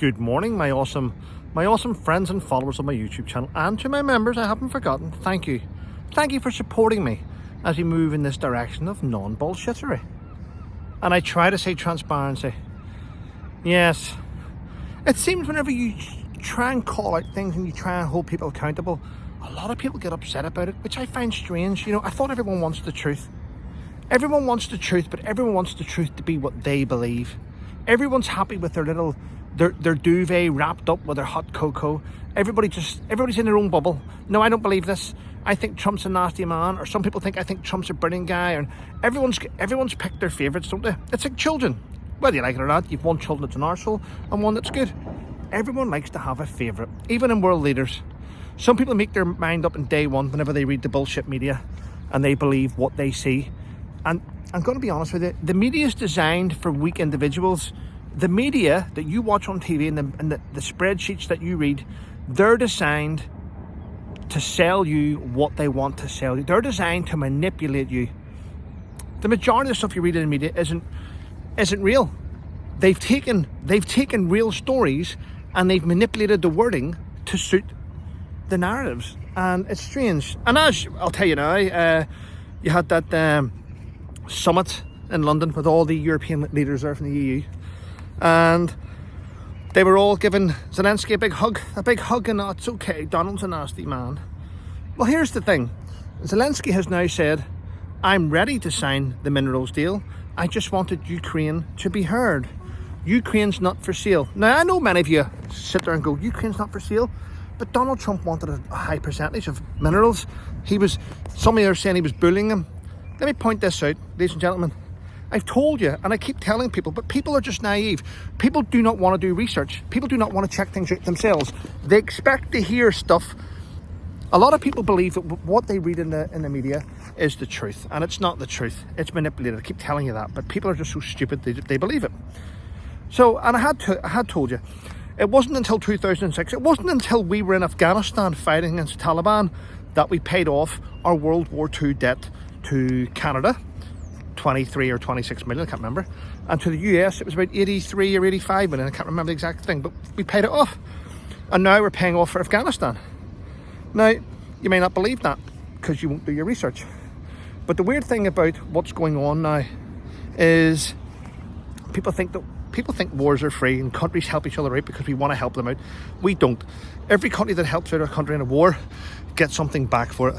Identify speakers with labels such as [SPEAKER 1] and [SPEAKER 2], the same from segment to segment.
[SPEAKER 1] Good morning, my awesome friends and followers of my YouTube channel, and to my members I haven't forgotten. Thank you for supporting me as we move in this direction of non-bullshittery. And I try to say transparency. Yes, it seems whenever you try and call out things and you try and hold people accountable, a lot of people get upset about it, which I find strange. You know, I thought everyone wants the truth. Everyone wants the truth, but everyone wants the truth to be what they believe. Everyone's happy with their duvet wrapped up with their hot cocoa. Everybody's in their own bubble. No, I don't believe this. I think Trump's a nasty man, or some people think I think Trump's a brilliant guy, and everyone's picked their favourites, don't they? It's like children. Whether you like it or not, you've one child that's an arsehole and one that's good. Everyone likes to have a favourite, even in world leaders. Some people make their mind up in day one whenever they read the bullshit media and they believe what they see. And I'm going to be honest with you, the media is designed for weak individuals. The media that you watch on TV and the spreadsheets that you read, they're designed to sell you what they want to sell you. They're designed to manipulate you. The majority of the stuff you read in the media isn't real. They've taken real stories and they've manipulated the wording to suit the narratives, and it's strange. And as I'll tell you now, you had that summit in London with all the European leaders there from the EU, and they were all giving Zelenskyy a big hug, and oh, it's okay, Donald's a nasty man. Well, here's the thing. Zelenskyy has now said, I'm ready to sign the minerals deal. I just wanted Ukraine to be heard. Ukraine's not for sale. Now, I know many of you sit there and go, Ukraine's not for sale, but Donald Trump wanted a high percentage of minerals. Some of you are saying he was bullying him. Let me point this out, ladies and gentlemen. I've told you, and I keep telling people, but people are just naive. People do not want to do research. People do not want to check things out themselves. They expect to hear stuff. A lot of people believe that what they read in the media is the truth, and it's not the truth. It's manipulated. I keep telling you that, but people are just so stupid they believe it. So, and I had told you, it wasn't until 2006, it wasn't until we were in Afghanistan fighting against the Taliban that we paid off our World War II debt to Canada. 23 or 26 million, I can't remember, and to the US it was about 83 or 85 million, I can't remember the exact thing, but we paid it off, and now we're paying off for Afghanistan. Now, you may not believe that because you won't do your research, but the weird thing about what's going on now is people think wars are free and countries help each other out because we want to help them out. We don't. Every country that helps out a country in a war gets something back for it.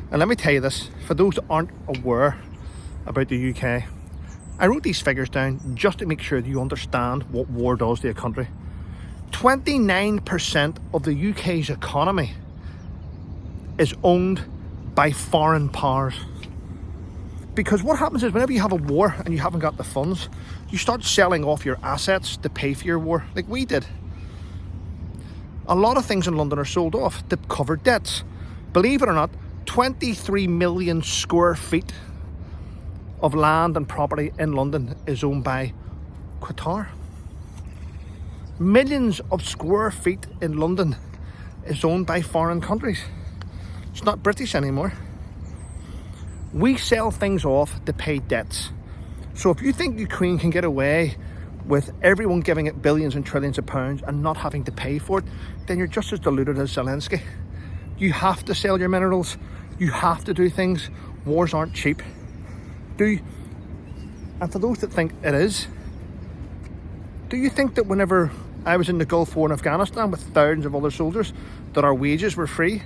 [SPEAKER 1] And let me tell you this, for those that aren't aware about the UK, I wrote these figures down just to make sure that you understand what war does to a country. 29% of the UK's economy is owned by foreign powers. Because what happens is whenever you have a war and you haven't got the funds, you start selling off your assets to pay for your war, like we did. A lot of things in London are sold off to cover debts. Believe it or not, 23 million square feet of land and property in London is owned by Qatar. Millions of square feet in London is owned by foreign countries. It's not British anymore. We sell things off to pay debts. So if you think Ukraine can get away with everyone giving it billions and trillions of pounds and not having to pay for it, then you're just as deluded as Zelenskyy. You have to sell your minerals. You have to do things. Wars aren't cheap. And for those that think it is, do you think that whenever I was in the Gulf War in Afghanistan with thousands of other soldiers, that our wages were free?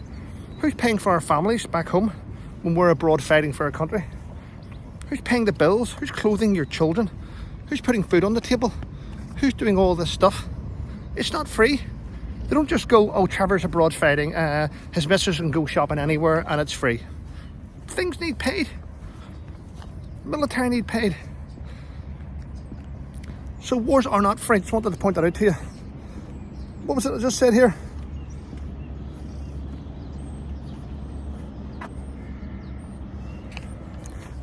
[SPEAKER 1] Who's paying for our families back home when we're abroad fighting for our country? Who's paying the bills? Who's clothing your children? Who's putting food on the table? Who's doing all this stuff? It's not free. They don't just go, oh, Trevor's abroad fighting, his missus can go shopping anywhere and it's free. Things need paid. Military need paid. So wars are not free. Just wanted to point that out to you. What was it I just said here?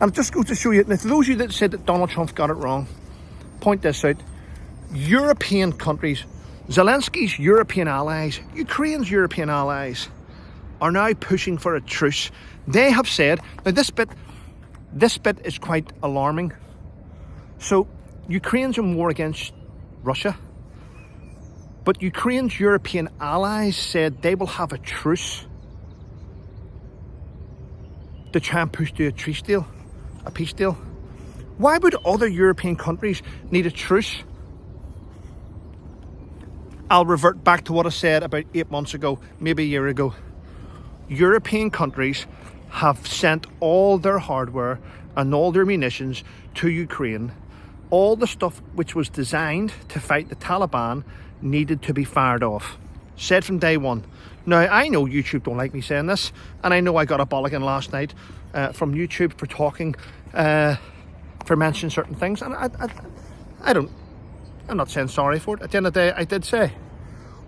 [SPEAKER 1] And it just goes to show you, and for those of you that said that Donald Trump got it wrong, point this out. European countries, Zelenskyy's European allies, Ukraine's European allies, are now pushing for a truce. They have said, now this bit is quite alarming. So Ukraine's in war against Russia. But Ukraine's European allies said they will have a truce to try and push through a peace deal. Why would other European countries need a truce? I'll revert back to what I said about 8 months ago, maybe a year ago. European countries have sent all their hardware and all their munitions to Ukraine. All the stuff which was designed to fight the Taliban needed to be fired off. Said from day one. Now, I know YouTube don't like me saying this, and I know I got a bollocking last night from YouTube for talking, for mentioning certain things, and I'm not saying sorry for it. At the end of the day, I did say,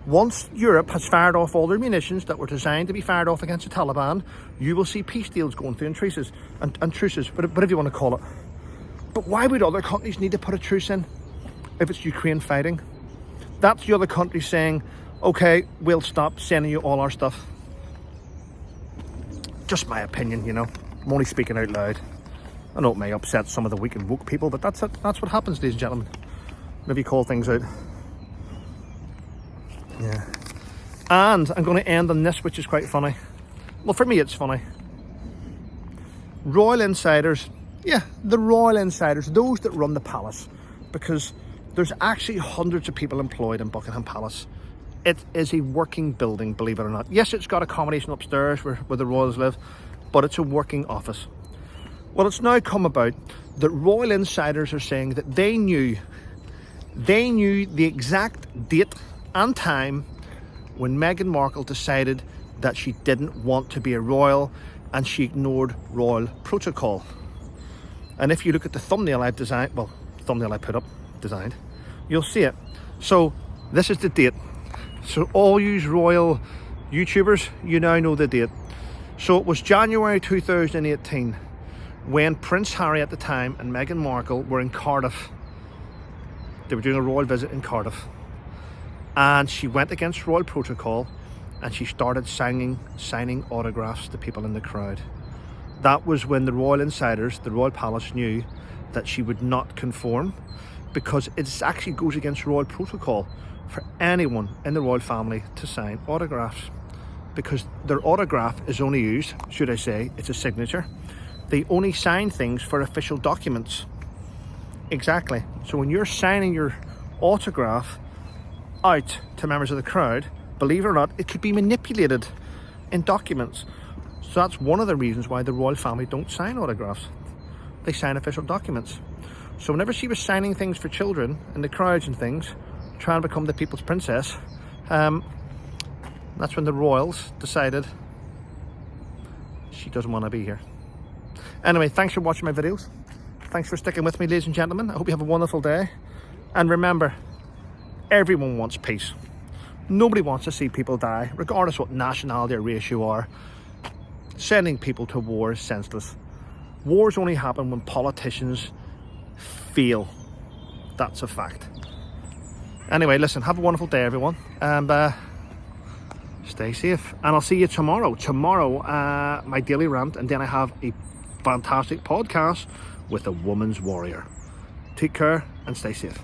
[SPEAKER 1] once Europe has fired off all their munitions that were designed to be fired off against the Taliban, you will see peace deals going through and truces, whatever you want to call it. But why would other countries need to put a truce in if it's Ukraine fighting? That's the other country saying, okay, we'll stop sending you all our stuff. Just my opinion, you know. I'm only speaking out loud. I know it may upset some of the weak and woke people, but that's it. That's what happens, ladies and gentlemen. Maybe call things out. Yeah. And I'm going to end on this, which is quite funny. Well, for me, it's funny. Royal insiders. Yeah, the royal insiders, those that run the palace, because there's actually hundreds of people employed in Buckingham Palace. It is a working building, believe it or not. Yes, it's got accommodation upstairs where the royals live, but it's a working office. Well, it's now come about that royal insiders are saying that they knew the exact date and time when Meghan Markle decided that she didn't want to be a royal and she ignored royal protocol. And if you look at the thumbnail I've designed, well, thumbnail I put up, designed, you'll see it. So this is the date. So all you royal YouTubers, you now know the date. So it was January 2018 when Prince Harry at the time and Meghan Markle were in Cardiff. They were doing a royal visit in Cardiff. And she went against royal protocol and she started signing autographs to people in the crowd. That was when the royal insiders, the royal palace, knew that she would not conform, because it actually goes against royal protocol for anyone in the royal family to sign autographs, because their autograph is only used, should I say, it's a signature. They only sign things for official documents. Exactly. So when you're signing your autograph out to members of the crowd, believe it or not, it could be manipulated in documents. So that's one of the reasons why the royal family don't sign autographs. They sign official documents. So whenever she was signing things for children in the crowds and things, trying to become the people's princess, that's when the royals decided she doesn't want to be here. Anyway, thanks for watching my videos. Thanks for sticking with me, ladies and gentlemen. I hope you have a wonderful day. And remember, everyone wants peace. Nobody wants to see people die, regardless what nationality or race you are. Sending people to war is senseless. Wars only happen when politicians fail. That's a fact. Anyway, listen, have a wonderful day, everyone. And stay safe. And I'll see you tomorrow. Tomorrow, my daily rant. And then I have a fantastic podcast with a woman's warrior. Take care and stay safe.